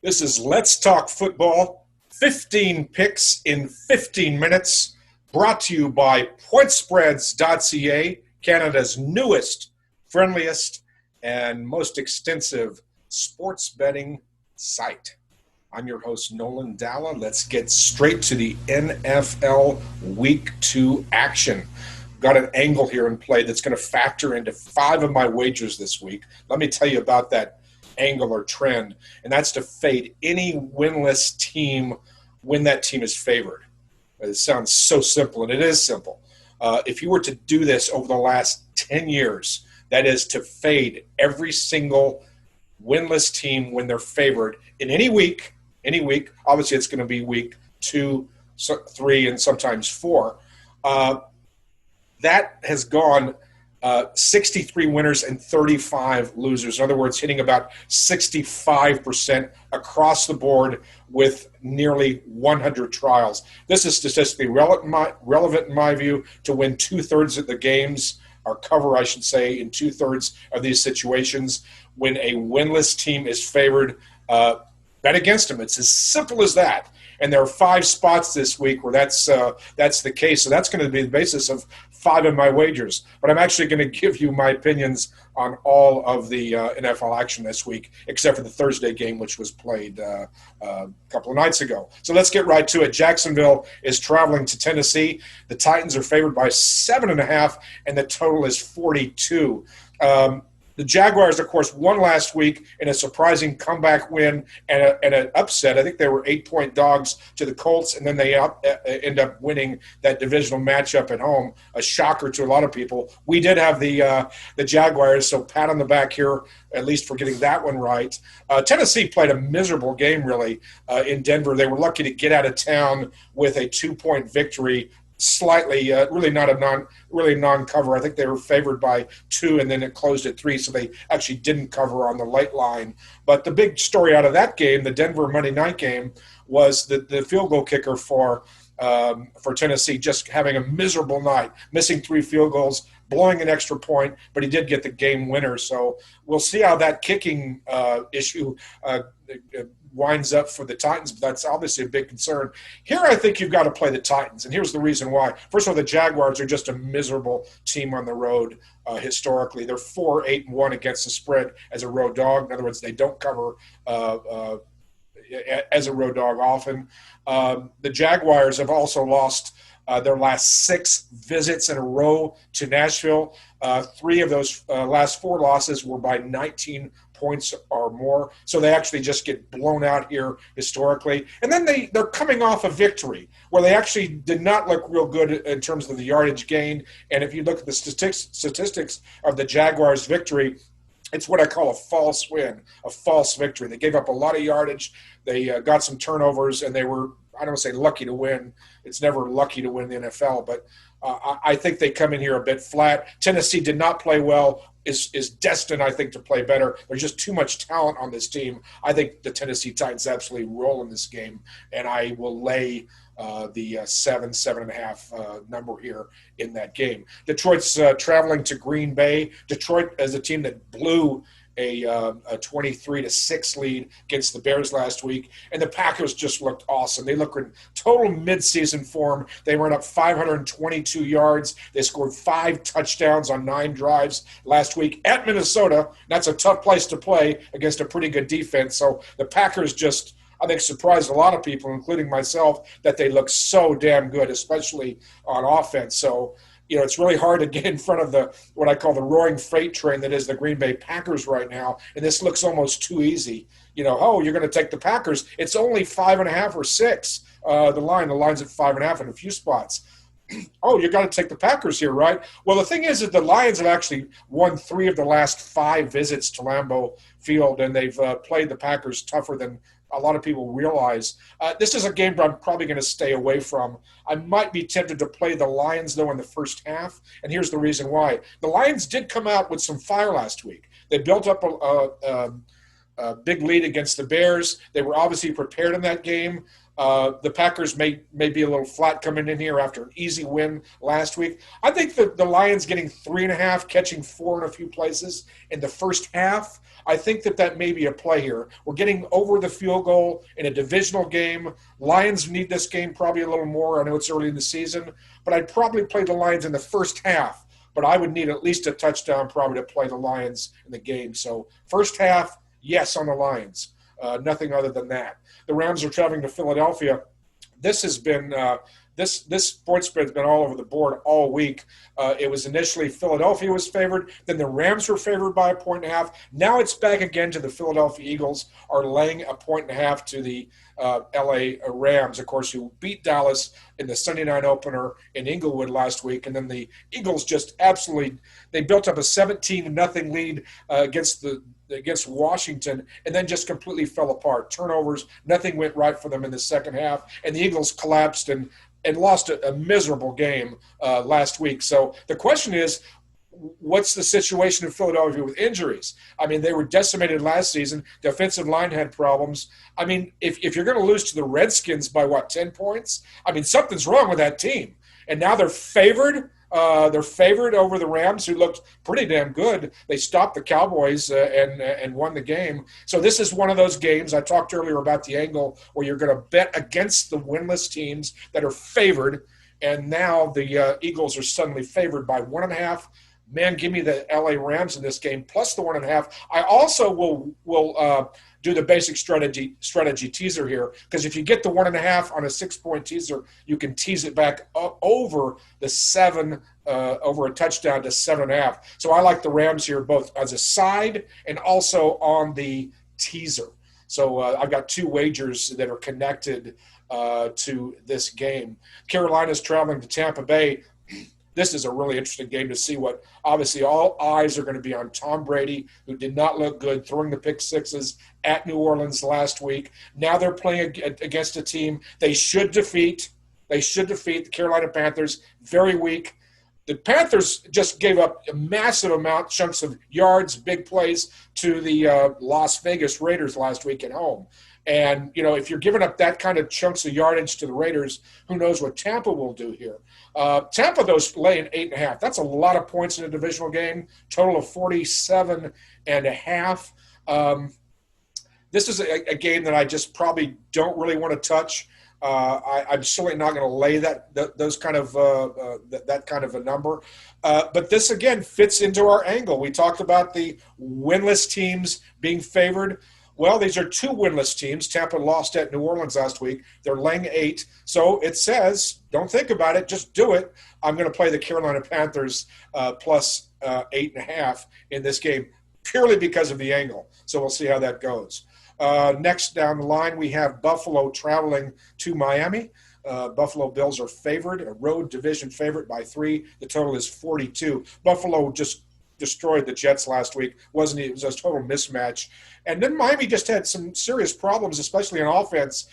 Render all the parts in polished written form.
This is Let's Talk Football, 15 picks in 15 minutes, brought to you by Pointspreads.ca, Canada's newest, friendliest, and most extensive sports betting site. I'm your host, Nolan, Dalla. Let's get straight to the NFL Week 2 action. Got an angle here in play that's going to factor into 5 of my wagers this week. Let me tell you about that angle or trend, and that's to fade any winless team when that team is favored. It sounds so simple, and it is simple. If you were to do this over the last 10 years, that is to fade every single winless team when they're favored in any week. Obviously it's going to be week 2, 3, and sometimes 4. That has gone 63 winners and 35 losers. In other words, hitting about 65% across the board with nearly 100 trials. This is statistically relevant in my view to win 2/3 of the games, or cover, I should say, in 2/3 of these situations. When a winless team is favored, bet against them. It's as simple as that. And there are 5 spots this week where that's the case. So that's going to be the basis of 5 of my wagers. But I'm actually going to give you my opinions on all of the NFL action this week, except for the Thursday game, which was played a couple of nights ago. So let's get right to it. Jacksonville is traveling to Tennessee. The Titans are favored by 7.5, and the total is 42. The Jaguars, of course, won last week in a surprising comeback win and an upset. I think they were 8-point dogs to the Colts, and then they end up winning that divisional matchup at home. A shocker to a lot of people. We did have the Jaguars, so pat on the back here, at least for getting that one right. Tennessee played a miserable game, really, in Denver. They were lucky to get out of town with a 2-point victory. Slightly, really not a non-cover. I think they were favored by 2, and then it closed at 3, so they actually didn't cover on the late line. But the big story out of that game, the Denver Monday night game, was the field goal kicker for Tennessee just having a miserable night, missing 3 field goals, blowing an extra point, but he did get the game winner. So we'll see how that kicking issue winds up for the Titans, but that's obviously a big concern. Here I think you've got to play the Titans, and here's the reason why. First of all, the Jaguars are just a miserable team on the road historically. They're 4-8-1 against the spread as a road dog. In other words, they don't cover as a road dog often. The Jaguars have also lost their last 6 visits in a row to Nashville. 3 of those last 4 losses were by 19 points or more. So they actually just get blown out here historically. And then they're coming off a victory where they actually did not look real good in terms of the yardage gain. And if you look at the statistics of the Jaguars' victory, it's what I call a false win, a false victory. They gave up a lot of yardage. They got some turnovers, and they were, I don't want to say lucky to win. It's never lucky to win the NFL, but I think they come in here a bit flat. Tennessee did not play well, is destined, I think, to play better. There's just too much talent on this team. I think the Tennessee Titans absolutely roll in this game, and I will lay the 7.5 number here in that game. Detroit's traveling to Green Bay. Detroit is a team that blew a 23-6 lead against the Bears last week, and the Packers just looked awesome. They looked in total midseason form. They ran up 522 yards. They scored 5 touchdowns on 9 drives last week at Minnesota. That's a tough place to play against a pretty good defense. So the Packers just, I think, surprised a lot of people, including myself, that they look so damn good, especially on offense. So, you know, it's really hard to get in front of what I call the roaring freight train that is the Green Bay Packers right now, and this looks almost too easy. You know, oh, you're going to take the Packers. It's only 5.5 or 6. The line's at 5.5 in a few spots. Oh, you got to take the Packers here, right? Well, the thing is that the Lions have actually won 3 of the last 5 visits to Lambeau Field, and they've played the Packers tougher than a lot of people realize. This is a game I'm probably going to stay away from. I might be tempted to play the Lions, though, in the first half, and here's the reason why. The Lions did come out with some fire last week. They built up a big lead against the Bears. They were obviously prepared in that game. The Packers may be a little flat coming in here after an easy win last week. I think the Lions getting 3.5, catching 4 in a few places in the first half. I think that may be a play here. We're getting over the field goal in a divisional game. Lions need this game probably a little more. I know it's early in the season, but I'd probably play the Lions in the first half. But I would need at least a touchdown probably to play the Lions in the game. So first half, yes on the Lions. Nothing other than that. The Rams are traveling to Philadelphia. This has been this point spread has been all over the board all week. It was initially Philadelphia was favored, then the Rams were favored by 1.5. Now it's back again to the Philadelphia Eagles are laying 1.5 to the L.A. Rams, of course, who beat Dallas in the Sunday night opener in Inglewood last week, and then the Eagles just absolutely they built up a 17-0 lead against Washington, and then just completely fell apart. Turnovers, nothing went right for them in the second half, and the Eagles collapsed and lost a miserable game last week. So the question is, what's the situation in Philadelphia with injuries? I mean, they were decimated last season. The offensive line had problems. I mean, if you're going to lose to the Redskins by, 10 points? I mean, something's wrong with that team. And now they're favored. They're favored over the Rams, who looked pretty damn good. They stopped the Cowboys and won the game. So this is one of those games I talked earlier about the angle where you're going to bet against the winless teams that are favored, and now the Eagles are suddenly favored by 1.5. Man, give me the LA Rams in this game plus the 1.5. I also will do the basic strategy teaser here, because if you get the 1.5 on a 6-point teaser, you can tease it back over the 7 over a touchdown to 7.5. So I like the Rams here both as a side and also on the teaser. So I've got 2 wagers that are connected to this game. Carolina's traveling to Tampa Bay. This is a really interesting game to see what – obviously all eyes are going to be on Tom Brady, who did not look good, throwing the pick sixes at New Orleans last week. Now they're playing against a team they should defeat. They should defeat the Carolina Panthers, very weak. The Panthers just gave up a massive amount, chunks of yards, big plays to the Las Vegas Raiders last week at home. And, if you're giving up that kind of chunks of yardage to the Raiders, who knows what Tampa will do here. Tampa, though, is laying 8.5. That's a lot of points in a divisional game, total of 47.5. This is a game that I just probably don't really want to touch. I'm certainly not going to lay that kind of a number. But this, again, fits into our angle. We talked about the winless teams being favored. Well, these are 2 winless teams. Tampa lost at New Orleans last week. They're laying 8. So it says, don't think about it, just do it. I'm going to play the Carolina Panthers plus 8.5 in this game, purely because of the angle. So we'll see how that goes. Next down the line, we have Buffalo traveling to Miami. Buffalo Bills are favored, a road division favorite by 3. The total is 42. Buffalo just destroyed the Jets last week. It was a total mismatch. And then Miami just had some serious problems, especially on offense,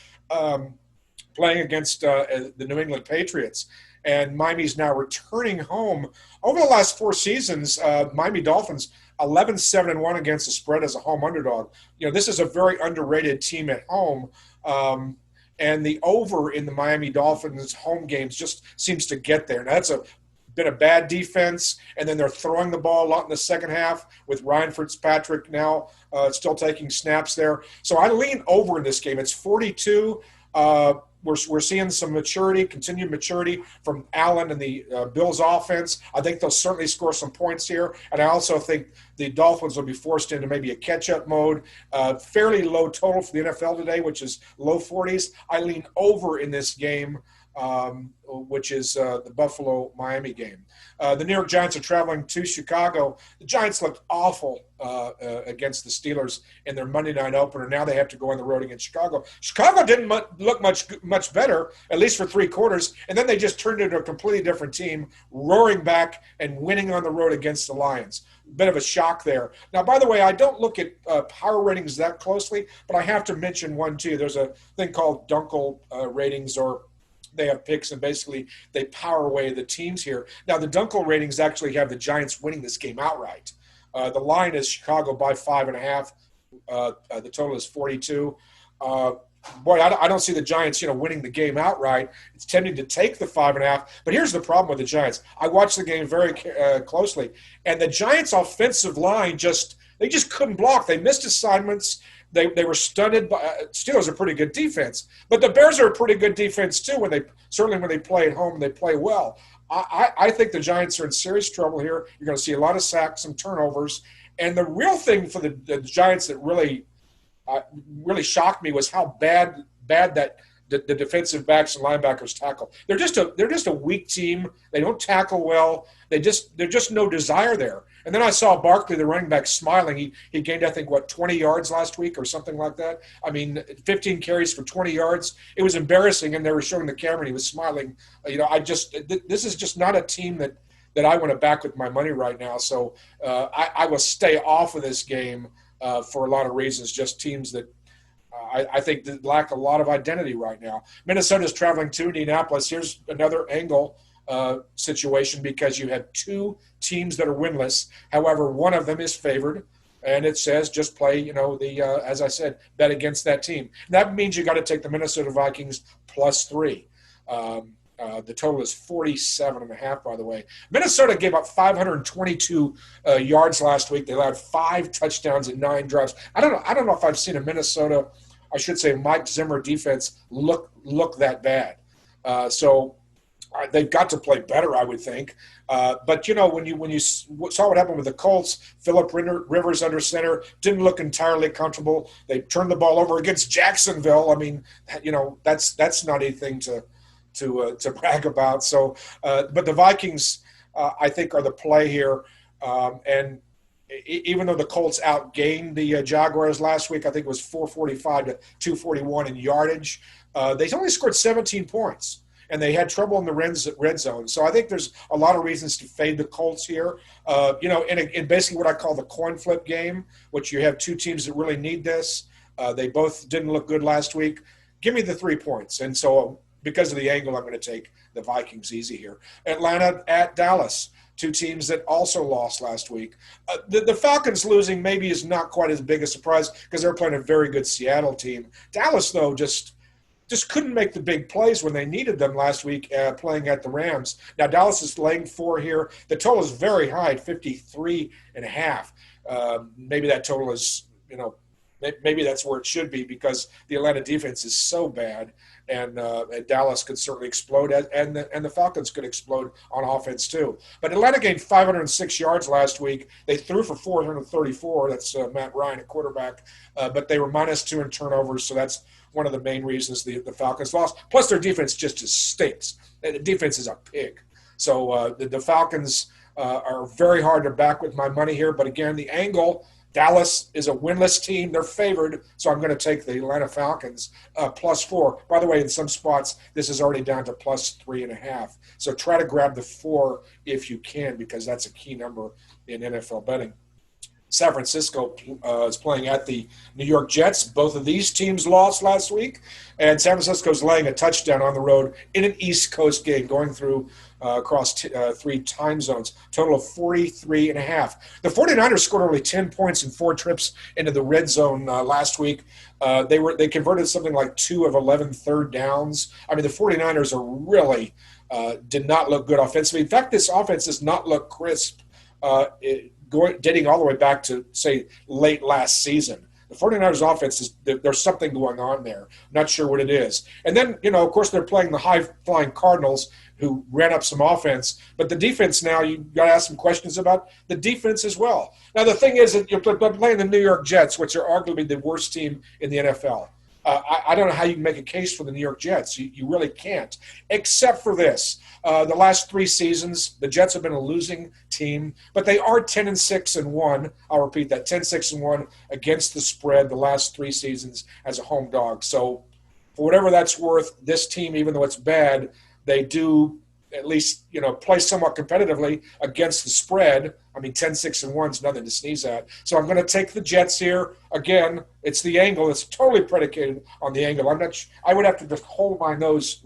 playing against the New England Patriots. And Miami's now returning home. Over the last 4 seasons, Miami Dolphins 11-7-1 against the spread as a home underdog. This is a very underrated team at home. And the over in the Miami Dolphins home games just seems to get there. Now, that's been a bad defense, and then they're throwing the ball a lot in the second half with Ryan Fitzpatrick now still taking snaps there. So I lean over in this game. It's 42. We're seeing some continued maturity from Allen and the Bills offense. I think they'll certainly score some points here, and I also think the Dolphins will be forced into maybe a catch-up mode. Fairly low total for the NFL today, which is low 40s. I lean over in this game, which is the Buffalo-Miami game. The New York Giants are traveling to Chicago. The Giants looked awful against the Steelers in their Monday night opener. Now they have to go on the road against Chicago. Chicago didn't look much better, at least for 3 quarters, and then they just turned into a completely different team, roaring back and winning on the road against the Lions. Bit of a shock there. Now, by the way, I don't look at power ratings that closely, but I have to mention one, too. There's a thing called Dunkle Ratings, or they have picks, and basically they power away the teams here. Now, the Dunkle ratings actually have the Giants winning this game outright. The line is Chicago by 5.5. The total is 42. boy, I don't see the Giants, winning the game outright. It's tempting to take the 5.5. But here's the problem with the Giants. I watched the game very closely, and the Giants' offensive line they just couldn't block. They missed assignments. They were stunted. Steelers are a pretty good defense, but the Bears are a pretty good defense too. Certainly when they play at home, they play well. I think the Giants are in serious trouble here. You're going to see a lot of sacks, some turnovers, and the real thing for the Giants that really shocked me was how bad that the defensive backs and linebackers tackle. They're just a weak team. They don't tackle well. There's just no desire there. And then I saw Barkley, the running back, smiling. He gained, I think, 20 yards last week or something like that. 15 carries for 20 yards. It was embarrassing, and they were showing the camera, and he was smiling. This is just not a team that I want to back with my money right now. So I will stay off of this game for a lot of reasons, just teams that I think that lack a lot of identity right now. Minnesota's traveling to Indianapolis. Here's another angle situation because you have two teams that are winless. However, one of them is favored, and it says just play, as I said, bet against that team. That means you got to take the Minnesota Vikings +3. The total is 47.5, by the way. Minnesota gave up 522 yards last week. They allowed 5 touchdowns and 9 drives. I don't know if I've seen a Minnesota, I should say Mike Zimmer defense look that bad. So they've got to play better, I would think. But when you saw what happened with the Colts, Phillip Rivers under center didn't look entirely comfortable. They turned the ball over against Jacksonville. That's not anything to brag about. So, but the Vikings, I think, are the play here. And even though the Colts outgained the Jaguars last week, I think it was 445 to 241 in yardage. They only scored 17 points, and they had trouble in the red zone. So I think there's a lot of reasons to fade the Colts here. In basically what I call the coin flip game, which you have two teams that really need this. They both didn't look good last week. Give me the 3 points. And so because of the angle, I'm going to take the Vikings easy here. Atlanta at Dallas, two teams that also lost last week. The Falcons losing maybe is not quite as big a surprise because they're playing a very good Seattle team. Dallas, though, just couldn't make the big plays when they needed them last week playing at the Rams. Now, Dallas is laying 4 here. The total is very high at 53.5. Maybe that total is, maybe that's where it should be because the Atlanta defense is so bad. And Dallas could certainly explode, and the Falcons could explode on offense too. But Atlanta gained 506 yards last week. They threw for 434. That's Matt Ryan at quarterback. But they were -2 in turnovers, so that's one of the main reasons the Falcons lost. Plus, their defense just stinks. The defense is a pig. So the Falcons are very hard to back with my money here. But again, the angle. Dallas is a winless team. They're favored, so I'm going to take the Atlanta Falcons +4. By the way, in some spots, this is already down to +3.5. So try to grab the 4 if you can because that's a key number in NFL betting. San Francisco is playing at the New York Jets. Both of these teams lost last week, and San Francisco's laying a touchdown on the road in an East Coast game going through across 3 time zones, total of 43.5. The 49ers scored only 10 points in 4 trips into the red zone last week. They converted something like 2 of 11 third downs. The 49ers are really did not look good offensively. In fact, this offense does not look crisp. Dating all the way back to, say, late last season. The 49ers offense, there's something going on there. Not sure what it is. And then, of course, they're playing the high-flying Cardinals who ran up some offense. But the defense now, you've got to ask some questions about the defense as well. Now, the thing is that you're playing the New York Jets, which are arguably the worst team in the NFL. I don't know how you can make a case for the New York Jets. You really can't, except for this. The last 3 seasons, the Jets have been a losing team, but they are 10-6-1. I'll repeat that, 10-6-1 against the spread the last 3 seasons as a home dog. So for whatever that's worth, this team, even though it's bad, they do at least, play somewhat competitively against the spread. 10-6-1 is nothing to sneeze at. So I'm going to take the Jets here. Again, it's the angle. It's totally predicated on the angle. I would have to just hold my nose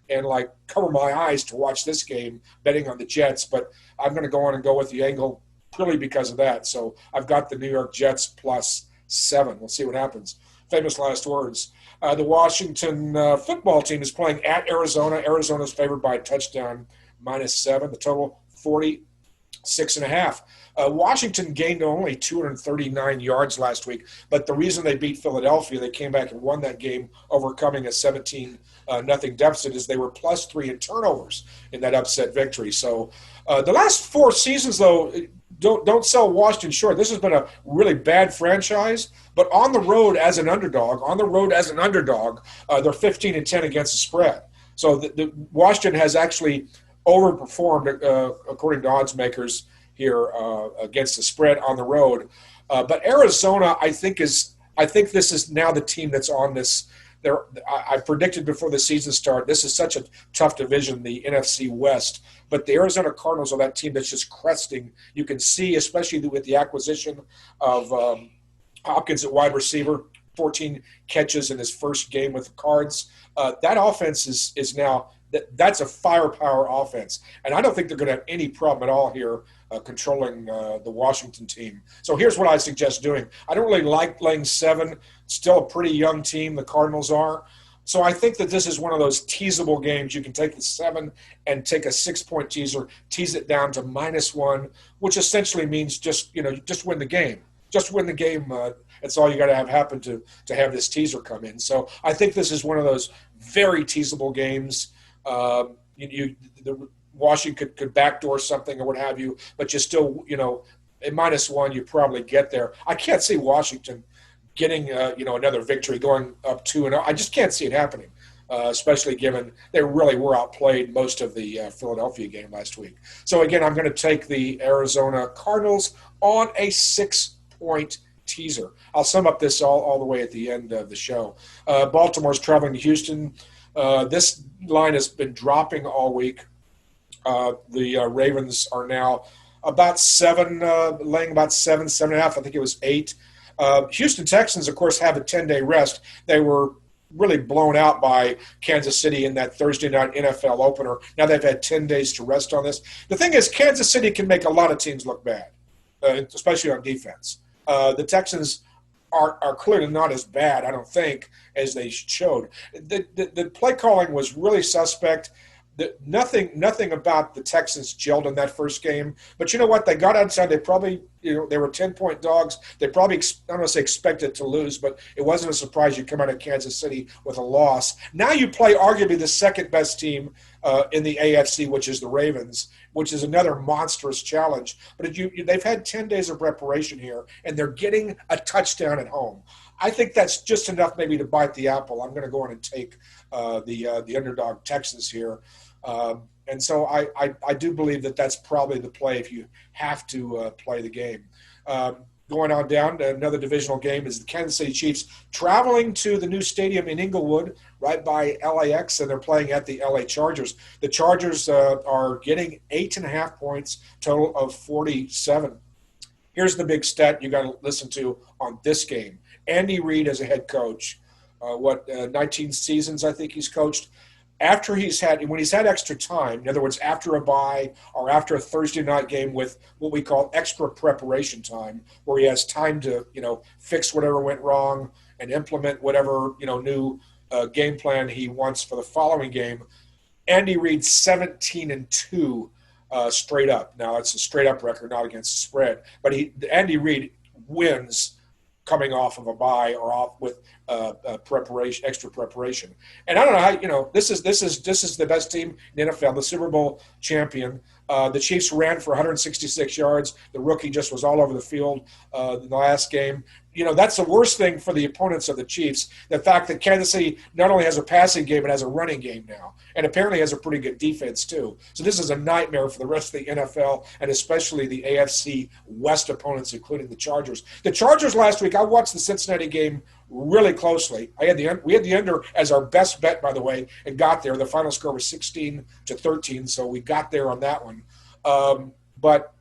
and cover my eyes to watch this game betting on the Jets, but I'm going to go on and go with the angle purely because of that. So I've got the New York Jets +7. We'll see what happens. Famous last words. The Washington football team is playing at Arizona. Arizona's favored by a touchdown, -7. The total 46.5. Washington gained only 239 yards last week, but the reason they beat Philadelphia, they came back and won that game, overcoming a 17 nothing deficit, is they were +3 in turnovers in that upset victory. So the last 4 seasons, though, don't sell Washington short. This has been a really bad franchise, but on the road as an underdog, they're 15-10 against the spread. So the Washington has actually overperformed, according to odds makers here, against the spread on the road. But Arizona, I think this is now the team that's on this. I predicted before the season started, this is such a tough division, the NFC West. But the Arizona Cardinals are that team that's just cresting. You can see, especially with the acquisition of Hopkins at wide receiver, 14 catches in his first game with the Cards. That offense is now that's a firepower offense, and I don't think they're going to have any problem at all here controlling the Washington team. So here's what I suggest doing. I don't really like laying 7. Still a pretty young team, the Cardinals are. So I think that this is one of those teasable games. You can take the 7 and take a 6-point teaser, tease it down to -1, which essentially means just win the game. Just win the game. That's all you got to have happen to have this teaser come in. So I think this is one of those very teasable games. The Washington could backdoor something or what have you, but you still, at -1, you probably get there. I can't see Washington getting, another victory, going up 2-0. I just can't see it happening, especially given they really were outplayed most of the Philadelphia game last week. So again, I'm going to take the Arizona Cardinals on a 6-point teaser. I'll sum up this all the way at the end of the show. Baltimore's traveling to Houston. This line has been dropping all week. The Ravens are now about 7, laying about 7.5. I think it was 8. Houston Texans, of course, have a 10-day rest. They were really blown out by Kansas City in that Thursday night NFL opener. Now they've had 10 days to rest on this. The thing is, Kansas City can make a lot of teams look bad, especially on defense. The Texans are clearly not as bad, I don't think, as they showed. The play calling was really suspect. Nothing about the Texans gelled in that first game. But you know what? They got outside. They probably, they were 10-point dogs. They probably, I don't want to say expected to lose, but it wasn't a surprise you come out of Kansas City with a loss. Now you play arguably the second-best team in the AFC, which is the Ravens, which is another monstrous challenge. But they've had 10 days of preparation here, and they're getting a touchdown at home. I think that's just enough maybe to bite the apple. I'm going to go on and take the underdog Texans here. And so I do believe that that's probably the play if you have to play the game. Going on down to another divisional game is the Kansas City Chiefs traveling to the new stadium in Inglewood, right by LAX, and they're playing at the LA Chargers. The Chargers are getting 8.5 points, total of 47. Here's the big stat you got to listen to on this game. Andy Reid as a head coach, 19 seasons I think he's coached. When he's had extra time, in other words, after a bye or after a Thursday night game with what we call extra preparation time, where he has time to, fix whatever went wrong and implement whatever, new game plan he wants for the following game, Andy Reid 17-2 straight up. Now, it's a straight up record, not against the spread, but Andy Reid wins coming off of a bye or off with extra preparation. And I don't know how, this is the best team in the NFL, the Super Bowl champion. The Chiefs ran for 166 yards. The rookie just was all over the field in the last game. That's the worst thing for the opponents of the Chiefs, the fact that Kansas City not only has a passing game, but has a running game now, and apparently has a pretty good defense too. So this is a nightmare for the rest of the NFL, and especially the AFC West opponents, including the Chargers. The Chargers last week, I watched the Cincinnati game really closely. We had the under as our best bet, by the way, and got there. The final score was 16-13, so we got there on that one. But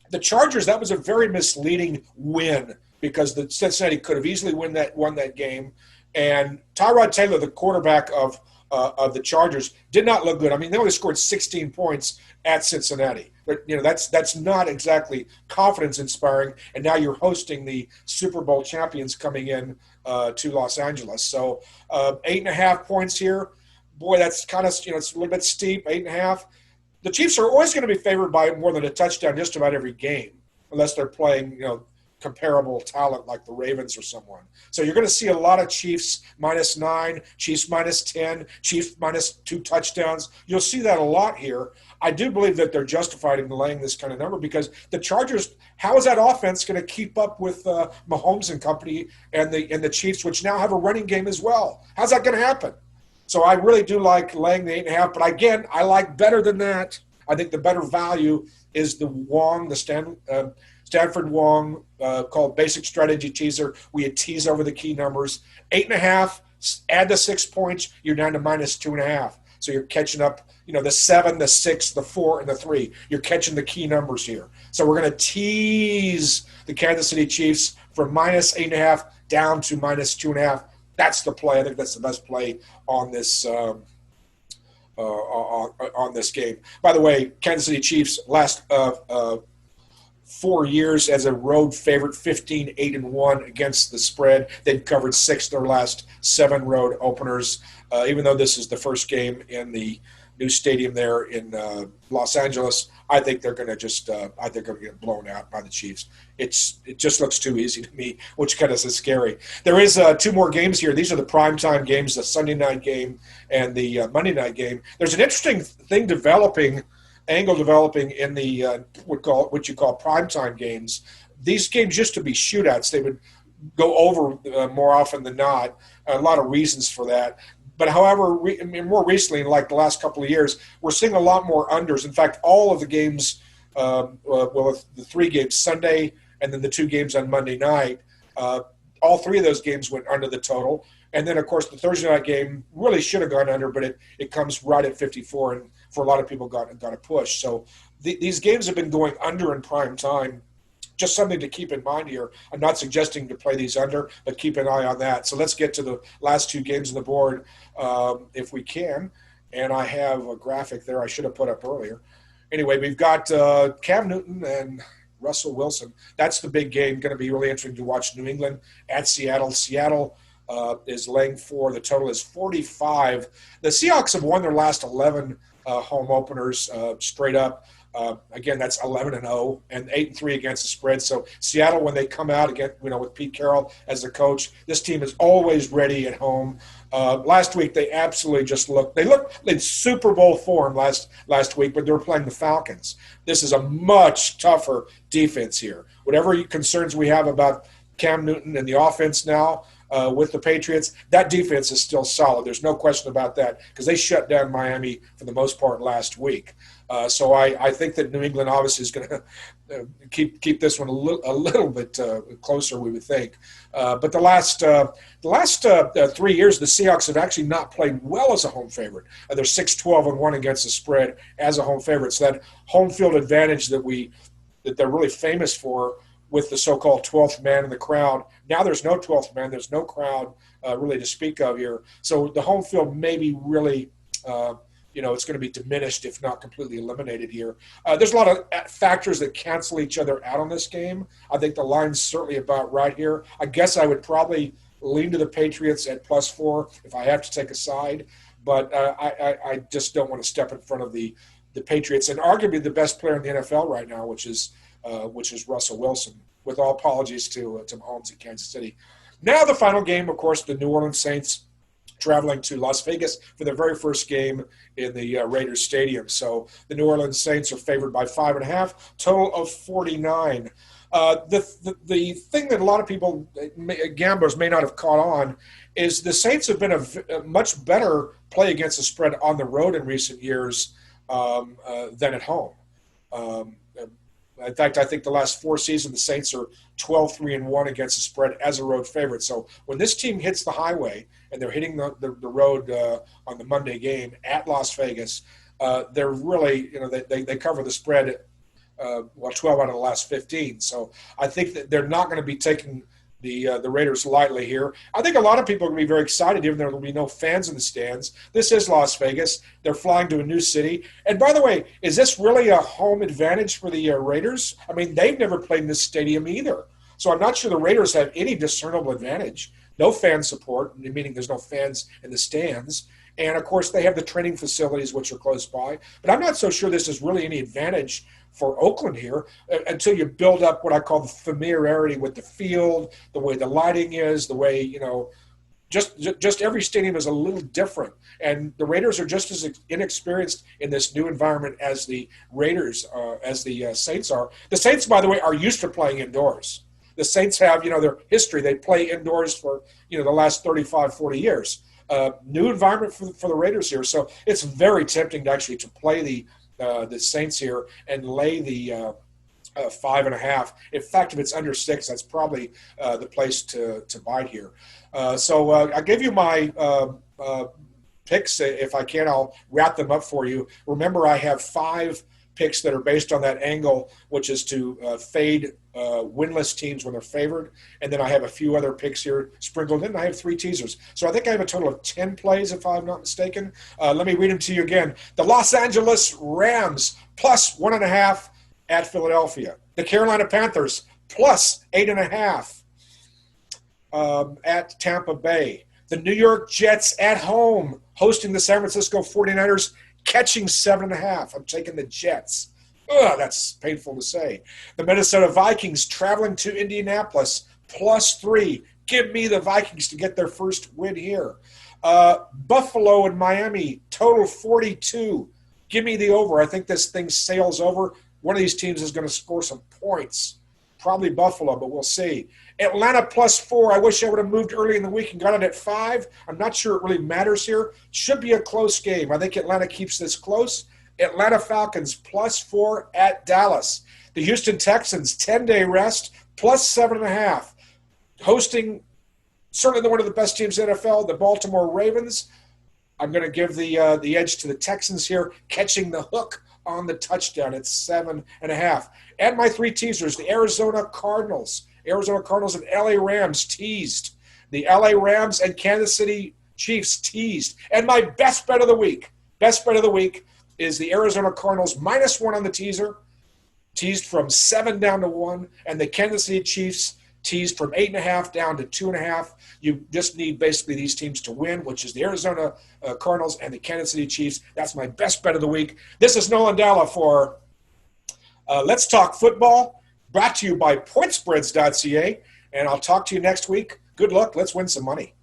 the Chargers, that was a very misleading win because the Cincinnati could have easily won that game. And Tyrod Taylor, the quarterback of of the Chargers did not look good. I mean, they only scored 16 points at Cincinnati. But, that's not exactly confidence inspiring. And now you're hosting the Super Bowl champions coming in to Los Angeles. So 8.5 points here. Boy, that's kind of, it's a little bit steep, 8.5. The Chiefs are always going to be favored by more than a touchdown just about every game, unless they're playing, comparable talent like the Ravens or someone. So you're going to see a lot of Chiefs -9, Chiefs -10, Chiefs -2 touchdowns. You'll see that a lot here. I do believe that they're justified in laying this kind of number because the Chargers, how is that offense going to keep up with Mahomes and company and the Chiefs, which now have a running game as well? How's that going to happen? So I really do like laying the 8.5, but again, I like better than that. I think the better value is the Wong, Stanford Wong, called Basic Strategy Teaser. We had teased over the key numbers. 8.5, add the 6 points, you're down to -2.5. So you're catching up, the 7, the 6, the 4, and the 3. You're catching the key numbers here. So we're going to tease the Kansas City Chiefs from -8.5 down to -2.5. That's the play. I think that's the best play on this on this game. By the way, Kansas City Chiefs last 4 years as a road favorite, 15-8-1 against the spread. They'd covered 6 of their last 7 road openers. Even though this is the first game in the new stadium there in Los Angeles, I think they're going to get blown out by the Chiefs. It just looks too easy to me, which kind of is scary. There is 2 more games here. These are the primetime games, the Sunday night game and the Monday night game. There's an interesting thing angle developing in the what you call primetime games. These games used to be shootouts. They would go over more often than not. A lot of reasons for that. But however, more recently, like the last couple of years, we're seeing a lot more unders. In fact, all of the games, the 3 games Sunday and then the 2 games on Monday night, all 3 of those games went under the total. And then, of course, the Thursday night game really should have gone under, but it comes right at 54, and for a lot of people got a push. So these games have been going under in prime time. Just something to keep in mind here. I'm not suggesting to play these under, but keep an eye on that. So let's get to the last 2 games on the board if we can. And I have a graphic there I should have put up earlier. Anyway, we've got Cam Newton and Russell Wilson. That's the big game. Going to be really interesting to watch. New England at Seattle. Seattle is laying 4. The total is 45. The Seahawks have won their last 11 home openers straight up. Again, that's 11-0 and 8-3 against the spread. So Seattle, when they come out again, with Pete Carroll as the coach, this team is always ready at home. Last week they absolutely just looked in Super Bowl form last week, but they were playing the Falcons. This is a much tougher defense here. Whatever concerns we have about Cam Newton and the offense now with the Patriots, that defense is still solid. There's no question about that because they shut down Miami for the most part last week. So I think that New England obviously is going to keep this one a little bit closer, we would think. But the last 3 years, the Seahawks have actually not played well as a home favorite. They're 6-12-1 against the spread as a home favorite. So that home field advantage that they're really famous for with the so-called 12th man in the crowd. Now there's no 12th man. There's no crowd really to speak of here. So the home field may be really it's going to be diminished, if not completely eliminated here. There's a lot of factors that cancel each other out on this game. I think the line's certainly about right here. I guess I would probably lean to the Patriots at +4 if I have to take a side, but I just don't want to step in front of the Patriots and arguably the best player in the NFL right now, which is Russell Wilson, with all apologies to Mahomes in Kansas City. Now the final game, of course, the New Orleans Saints traveling to Las Vegas for their very first game in the Raiders Stadium. So the New Orleans Saints are favored by 5.5, total of 49. The thing that a lot of people, gamblers, may not have caught on is the Saints have been a much better play against the spread on the road in recent years than at home. In fact, I think the last 4 seasons, the Saints are 12-3-1 against the spread as a road favorite. So when this team hits the highway and they're hitting the road on the Monday game at Las Vegas, they're really, they cover the spread 12 out of the last 15. So I think that they're not going to be taking the Raiders lightly here. I think a lot of people are going to be very excited, even though there will be no fans in the stands. This is Las Vegas. They're flying to a new city. And by the way, is this really a home advantage for the Raiders? I mean, they've never played in this stadium either. So I'm not sure the Raiders have any discernible advantage. No fan support, meaning there's no fans in the stands. And, of course, they have the training facilities, which are close by. But I'm not so sure this is really any advantage for Oakland here until you build up what I call the familiarity with the field, the way the lighting is, the way, just every stadium is a little different. And the Raiders are just as inexperienced in this new environment as the Saints are. The Saints, by the way, are used to playing indoors. The Saints have, their history. They play indoors for, the last 35, 40 years. New environment for the Raiders here. So it's very tempting to play the Saints here and lay the 5.5. In fact, if it's under 6, that's probably the place to bite here. So I'll give you my picks. If I can, I'll wrap them up for you. Remember, I have 5 picks that are based on that angle, which is to fade winless teams when they're favored. And then I have a few other picks here sprinkled in. I have 3 teasers. So I think I have a total of 10 plays, if I'm not mistaken. Let me read them to you again. The Los Angeles Rams plus 1.5 at Philadelphia. The Carolina Panthers plus 8.5 at Tampa Bay. The New York Jets at home hosting the San Francisco 49ers, catching 7.5. I'm taking the Jets. Ugh, that's painful to say. The Minnesota Vikings traveling to Indianapolis, plus 3. Give me the Vikings to get their first win here. Buffalo and Miami, total 42. Give me the over. I think this thing sails over. One of these teams is going to score some points. Probably Buffalo, but we'll see. Atlanta plus 4. I wish I would have moved early in the week and got it at 5. I'm not sure it really matters here. Should be a close game. I think Atlanta keeps this close. Atlanta Falcons plus 4 at Dallas. The Houston Texans, 10-day rest, plus 7.5. Hosting certainly one of the best teams in the NFL, the Baltimore Ravens. I'm going to give the edge to the Texans here, catching the hook on the touchdown at 7.5. And my 3 teasers, the Arizona Cardinals and LA Rams teased. The LA Rams and Kansas City Chiefs teased. And my best bet of the week is the Arizona Cardinals -1 on the teaser, teased from 7 down to 1, and the Kansas City Chiefs teased from 8.5 down to 2.5. You just need basically these teams to win, which is the Arizona Cardinals and the Kansas City Chiefs. That's my best bet of the week. This is Nolan Dalla for Let's Talk Football, brought to you by Pointspreads.ca, and I'll talk to you next week. Good luck. Let's win some money.